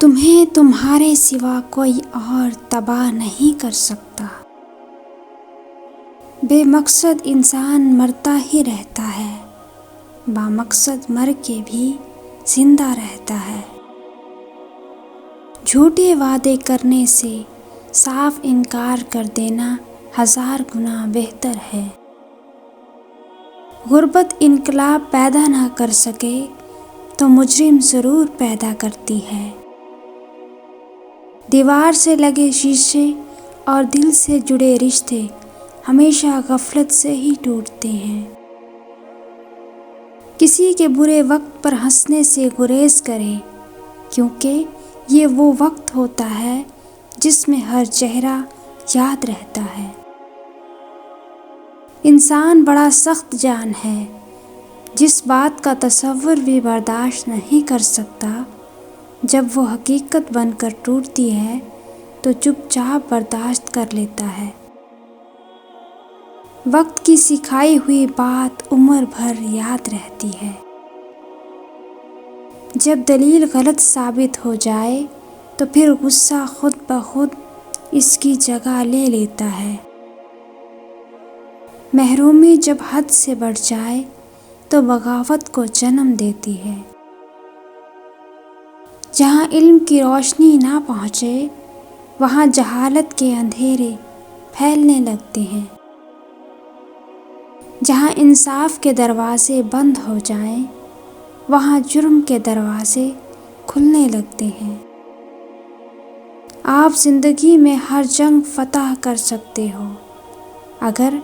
تمہیں تمہارے سوا کوئی اور تباہ نہیں کر سکتا۔ بے مقصد انسان مرتا ہی رہتا ہے، بامقصد مر کے بھی زندہ رہتا ہے۔ جھوٹے وعدے کرنے سے صاف انکار کر دینا 1000 گنا بہتر ہے۔ غربت انقلاب پیدا نہ کر سکے تو مجرم ضرور پیدا کرتی ہے۔ دیوار سے لگے شیشے اور دل سے جڑے رشتے ہمیشہ غفلت سے ہی ٹوٹتے ہیں۔ کسی کے برے وقت پر ہنسنے سے گریز کریں، کیونکہ یہ وہ وقت ہوتا ہے جس میں ہر چہرہ یاد رہتا ہے۔ انسان بڑا سخت جان ہے، جس بات کا تصور بھی برداشت نہیں کر سکتا، جب وہ حقیقت بن کر ٹوٹتی ہے تو چپ چاپ برداشت کر لیتا ہے۔ وقت کی سکھائی ہوئی بات عمر بھر یاد رہتی ہے۔ جب دلیل غلط ثابت ہو جائے تو پھر غصہ خود بخود اس کی جگہ لے لیتا ہے۔ محرومی جب حد سے بڑھ جائے تو بغاوت کو جنم دیتی ہے۔ جہاں علم کی روشنی نہ پہنچے وہاں جہالت کے اندھیرے پھیلنے لگتے ہیں۔ جہاں انصاف کے دروازے بند ہو جائیں وہاں جرم کے دروازے کھلنے لگتے ہیں۔ آپ زندگی میں ہر جنگ فتح کر سکتے ہو اگر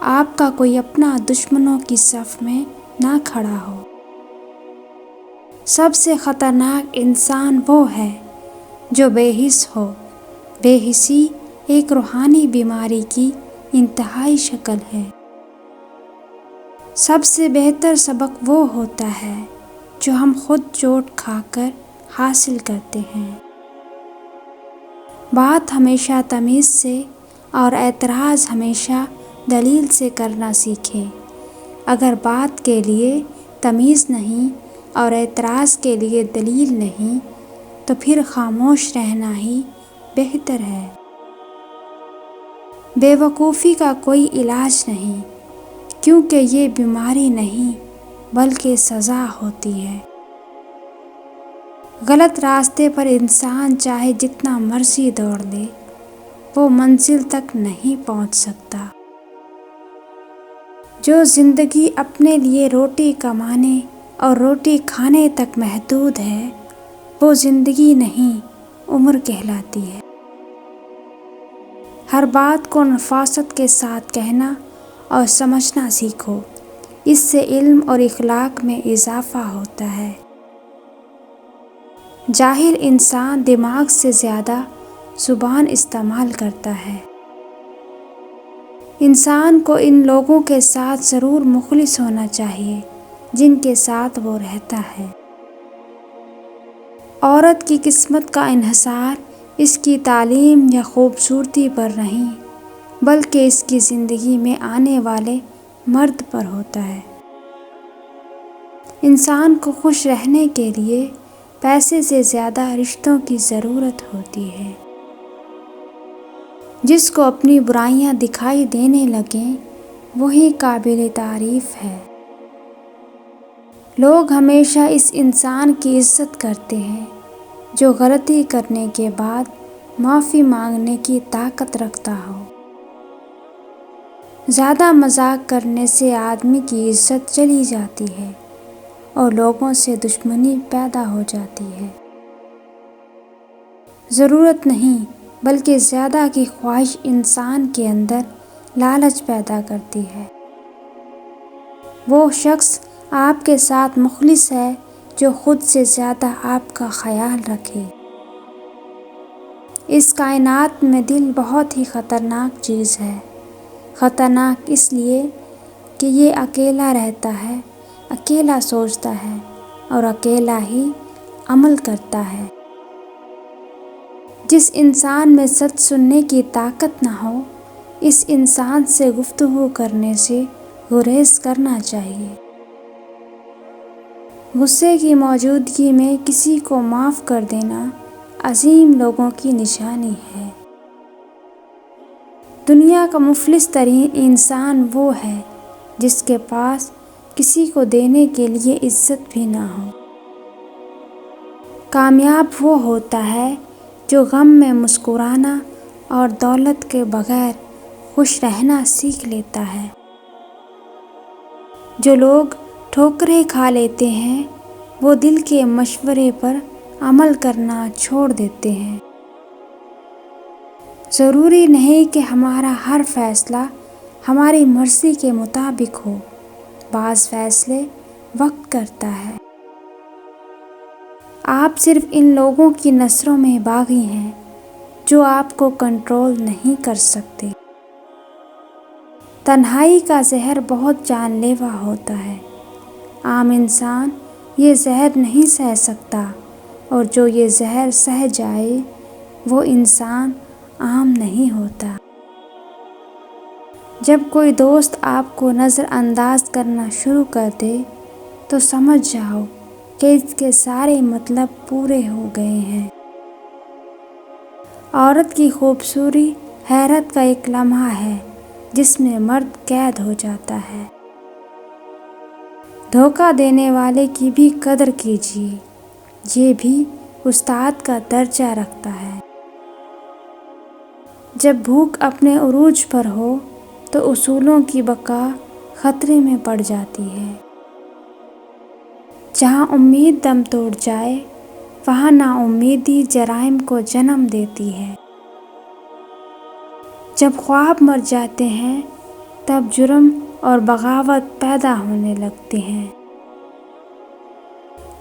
آپ کا کوئی اپنا دشمنوں کی صف میں نہ کھڑا ہو۔ سب سے خطرناک انسان وہ ہے جو بے حس ہو۔ بے حسی ایک روحانی بیماری کی انتہائی شکل ہے۔ سب سے بہتر سبق وہ ہوتا ہے جو ہم خود چوٹ کھا کر حاصل کرتے ہیں۔ بات ہمیشہ تمیز سے اور اعتراض ہمیشہ دلیل سے کرنا سیکھیں۔ اگر بات کے لیے تمیز نہیں اور اعتراض کے لیے دلیل نہیں تو پھر خاموش رہنا ہی بہتر ہے۔ بے وقوفی کا کوئی علاج نہیں، کیونکہ یہ بیماری نہیں بلکہ سزا ہوتی ہے۔ غلط راستے پر انسان چاہے جتنا مرضی دوڑ لے وہ منزل تک نہیں پہنچ سکتا۔ جو زندگی اپنے لیے روٹی کمانے اور روٹی کھانے تک محدود ہے وہ زندگی نہیں عمر کہلاتی ہے۔ ہر بات کو نفاست کے ساتھ کہنا اور سمجھنا سیکھو، اس سے علم اور اخلاق میں اضافہ ہوتا ہے۔ جاہل انسان دماغ سے زیادہ زبان استعمال کرتا ہے۔ انسان کو ان لوگوں کے ساتھ ضرور مخلص ہونا چاہیے جن کے ساتھ وہ رہتا ہے۔ عورت کی قسمت کا انحصار اس کی تعلیم یا خوبصورتی پر نہیں بلکہ اس کی زندگی میں آنے والے مرد پر ہوتا ہے۔ انسان کو خوش رہنے کے لیے پیسے سے زیادہ رشتوں کی ضرورت ہوتی ہے۔ جس کو اپنی برائیاں دکھائی دینے لگیں وہی قابل تعریف ہے۔ لوگ ہمیشہ اس انسان کی عزت کرتے ہیں جو غلطی کرنے کے بعد معافی مانگنے کی طاقت رکھتا ہو۔ زیادہ مذاق کرنے سے آدمی کی عزت چلی جاتی ہے اور لوگوں سے دشمنی پیدا ہو جاتی ہے۔ ضرورت نہیں بلکہ زیادہ کی خواہش انسان کے اندر لالچ پیدا کرتی ہے۔ وہ شخص آپ کے ساتھ مخلص ہے جو خود سے زیادہ آپ کا خیال رکھے۔ اس کائنات میں دل بہت ہی خطرناک چیز ہے۔ خطرناک اس لیے کہ یہ اکیلا رہتا ہے، اکیلا سوچتا ہے اور اکیلا ہی عمل کرتا ہے۔ جس انسان میں سچ سننے کی طاقت نہ ہو اس انسان سے گفتگو کرنے سے گریز کرنا چاہیے۔ غصے کی موجودگی میں کسی کو معاف کر دینا عظیم لوگوں کی نشانی ہے۔ دنیا کا مفلس ترین انسان وہ ہے جس کے پاس کسی کو دینے کے لیے عزت بھی نہ ہو۔ کامیاب وہ ہوتا ہے جو غم میں مسکرانا اور دولت کے بغیر خوش رہنا سیکھ لیتا ہے۔ جو لوگ ٹھوکریں کھا لیتے ہیں وہ دل کے مشورے پر عمل کرنا چھوڑ دیتے ہیں۔ ضروری نہیں کہ ہمارا ہر فیصلہ ہماری مرضی کے مطابق ہو، بعض فیصلے وقت کرتا ہے۔ آپ صرف ان لوگوں کی نظروں میں باغی ہیں جو آپ کو کنٹرول نہیں کر سکتے۔ تنہائی کا زہر بہت جان لیوا ہوتا ہے۔ عام انسان یہ زہر نہیں سہ سکتا، اور جو یہ زہر سہ جائے وہ انسان عام نہیں ہوتا۔ جب کوئی دوست آپ کو نظر انداز کرنا شروع کر دے تو سمجھ جاؤ کہ اس کے سارے مطلب پورے ہو گئے ہیں۔ عورت کی خوبصورتی حیرت کا ایک لمحہ ہے جس میں مرد قید ہو جاتا ہے۔ دھوکہ دینے والے کی بھی قدر کیجیے، یہ بھی استاد کا درجہ رکھتا ہے۔ جب بھوک اپنے عروج پر ہو تو اصولوں کی بقا خطرے میں پڑ جاتی ہے۔ جہاں امید دم توڑ جائے وہاں نا امیدی جرائم کو جنم دیتی ہے۔ جب خواب مر جاتے ہیں تب جرم اور بغاوت پیدا ہونے لگتے ہیں۔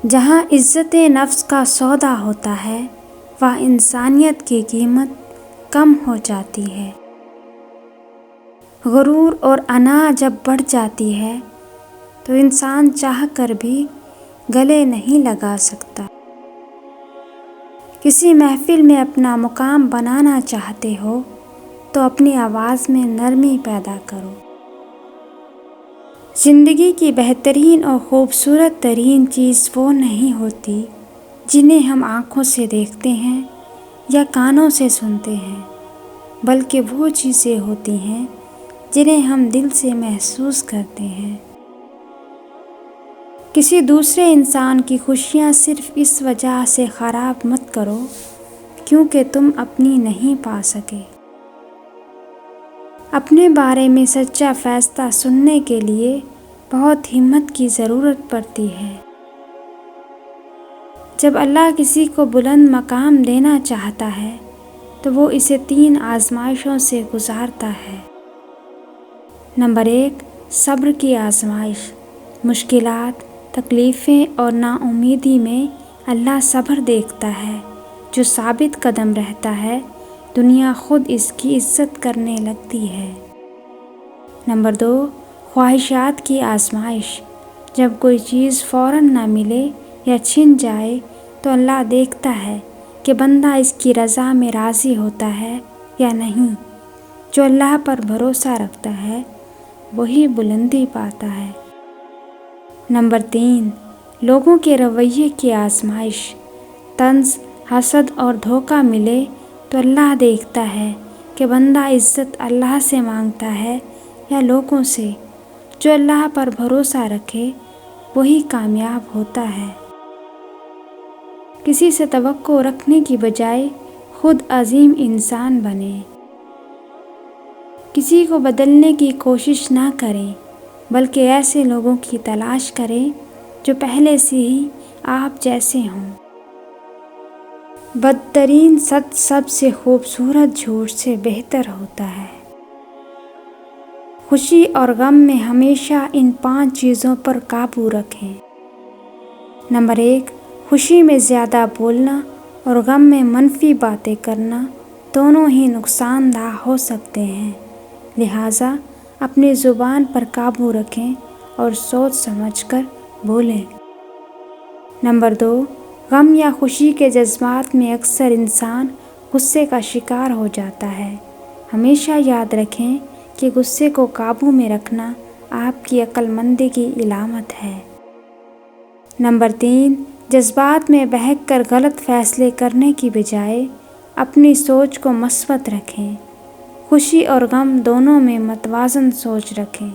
جہاں عزت نفس کا سودا ہوتا ہے وہاں انسانیت کی قیمت کم ہو جاتی ہے۔ غرور اور انا جب بڑھ جاتی ہے تو انسان چاہ کر بھی گلے نہیں لگا سکتا۔ کسی محفل میں اپنا مقام بنانا چاہتے ہو تو اپنی آواز میں نرمی پیدا کرو۔ زندگی کی بہترین اور خوبصورت ترین چیز وہ نہیں ہوتی جنہیں ہم آنکھوں سے دیکھتے ہیں یا کانوں سے سنتے ہیں، بلکہ وہ چیزیں ہوتی ہیں جنہیں ہم دل سے محسوس کرتے ہیں۔ کسی دوسرے انسان کی خوشیاں صرف اس وجہ سے خراب مت کرو کیونکہ تم اپنی نہیں پا سکے۔ اپنے بارے میں سچا فیصلہ سننے کے لیے بہت ہمت کی ضرورت پڑتی ہے۔ جب اللہ کسی کو بلند مقام دینا چاہتا ہے تو وہ اسے 3 آزمائشوں سے گزارتا ہے۔ نمبر 1، صبر کی آزمائش۔ مشکلات، تکلیفیں اور نا امیدی میں اللہ صبر دیکھتا ہے۔ جو ثابت قدم رہتا ہے دنیا خود اس کی عزت کرنے لگتی ہے۔ نمبر 2، خواہشات کی آزمائش۔ جب کوئی چیز فوراً نہ ملے یا چھن جائے تو اللہ دیکھتا ہے کہ بندہ اس کی رضا میں راضی ہوتا ہے یا نہیں۔ جو اللہ پر بھروسہ رکھتا ہے وہی بلندی پاتا ہے۔ نمبر 3، لوگوں کے رویے کی آزمائش۔ طنز، حسد اور دھوکہ ملے تو اللہ دیکھتا ہے کہ بندہ عزت اللہ سے مانگتا ہے یا لوگوں سے۔ جو اللہ پر بھروسہ رکھے وہی کامیاب ہوتا ہے۔ کسی سے توقع رکھنے کی بجائے خود عظیم انسان بنیں۔ کسی کو بدلنے کی کوشش نہ کریں بلکہ ایسے لوگوں کی تلاش کریں جو پہلے سے ہی آپ جیسے ہوں۔ بدترین سچ سب سے خوبصورت جھوٹ سے بہتر ہوتا ہے۔ خوشی اور غم میں ہمیشہ ان 5 چیزوں پر قابو رکھیں۔ نمبر 1، خوشی میں زیادہ بولنا اور غم میں منفی باتیں کرنا دونوں ہی نقصان دہ ہو سکتے ہیں، لہٰذا اپنی زبان پر قابو رکھیں اور سوچ سمجھ کر بولیں۔ نمبر 2، غم یا خوشی کے جذبات میں اکثر انسان غصے کا شکار ہو جاتا ہے۔ ہمیشہ یاد رکھیں کہ غصے کو قابو میں رکھنا آپ کی عقل مندی کی علامت ہے۔ نمبر 3، جذبات میں بہک کر غلط فیصلے کرنے کی بجائے اپنی سوچ کو مثبت رکھیں۔ خوشی اور غم دونوں میں متوازن سوچ رکھیں۔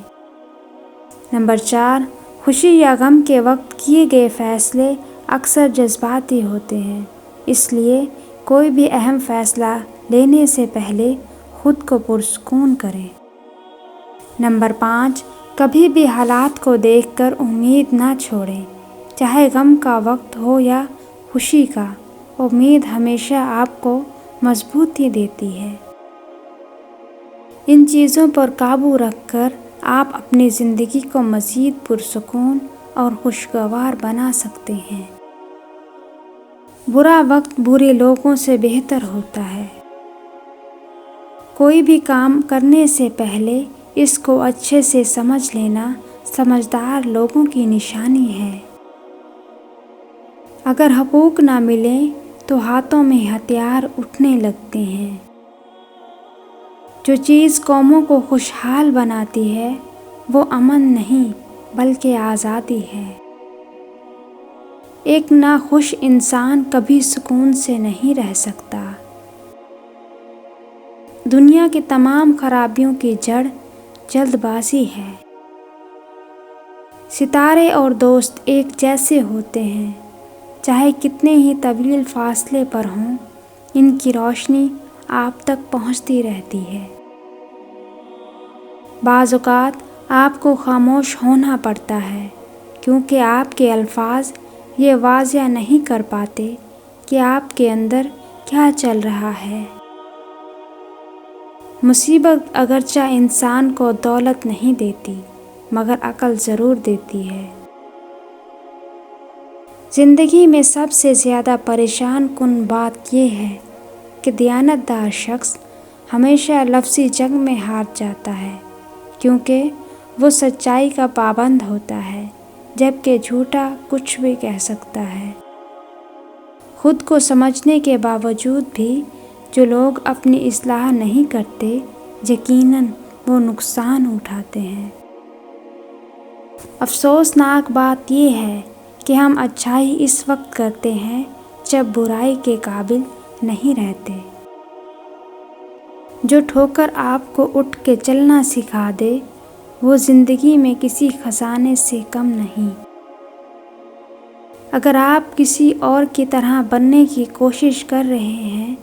نمبر 4، خوشی یا غم کے وقت کیے گئے فیصلے اکثر جذباتی ہوتے ہیں، اس لیے کوئی بھی اہم فیصلہ لینے سے پہلے خود کو پرسکون کریں۔ نمبر 5، کبھی بھی حالات کو دیکھ کر امید نہ چھوڑیں، چاہے غم کا وقت ہو یا خوشی کا، امید ہمیشہ آپ کو مضبوطی دیتی ہے۔ ان چیزوں پر قابو رکھ کر آپ اپنی زندگی کو مزید پرسکون اور خوشگوار بنا سکتے ہیں۔ برا وقت برے لوگوں سے بہتر ہوتا ہے۔ کوئی بھی کام کرنے سے پہلے اس کو اچھے سے سمجھ لینا سمجھدار لوگوں کی نشانی ہے۔ اگر حقوق نہ ملیں تو ہاتھوں میں ہتھیار اٹھنے لگتے ہیں۔ جو چیز قوموں کو خوشحال بناتی ہے وہ امن نہیں بلکہ آزادی ہے۔ ایک ناخوش انسان کبھی سکون سے نہیں رہ سکتا۔ دنیا کی تمام خرابیوں کی جڑ جلد بازی ہے۔ ستارے اور دوست ایک جیسے ہوتے ہیں، چاہے کتنے ہی طویل فاصلے پر ہوں، ان کی روشنی آپ تک پہنچتی رہتی ہے۔ بعض اوقات آپ کو خاموش ہونا پڑتا ہے کیونکہ آپ کے الفاظ یہ واضح نہیں کر پاتے کہ آپ کے اندر کیا چل رہا ہے۔ مصیبت اگرچہ انسان کو دولت نہیں دیتی مگر عقل ضرور دیتی ہے۔ زندگی میں سب سے زیادہ پریشان کن بات یہ ہے کہ دیانتدار شخص ہمیشہ لفظی جنگ میں ہار جاتا ہے کیونکہ وہ سچائی کا پابند ہوتا ہے جبکہ جھوٹا کچھ بھی کہہ سکتا ہے۔ خود کو سمجھنے کے باوجود بھی جو لوگ اپنی اصلاح نہیں کرتے یقیناً وہ نقصان اٹھاتے ہیں۔ افسوسناک بات یہ ہے کہ ہم اچھائی اس وقت کرتے ہیں جب برائی کے قابل نہیں رہتے۔ جو ٹھوکر آپ کو اٹھ کے چلنا سکھا دے وہ زندگی میں کسی خزانے سے کم نہیں۔ اگر آپ کسی اور کی طرح بننے کی کوشش کر رہے ہیں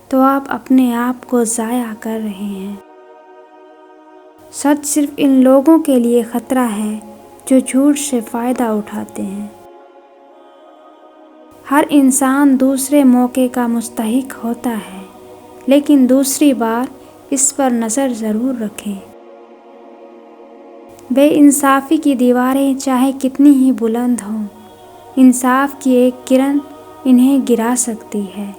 تو آپ اپنے آپ کو ضائع کر رہے ہیں۔ سچ صرف ان لوگوں کے لیے خطرہ ہے جو جھوٹ سے فائدہ اٹھاتے ہیں۔ ہر انسان دوسرے موقع کا مستحق ہوتا ہے لیکن دوسری بار اس پر نظر ضرور رکھیں۔ بے انصافی کی دیواریں چاہے کتنی ہی بلند ہوں، انصاف کی ایک کرن انہیں گرا سکتی ہے۔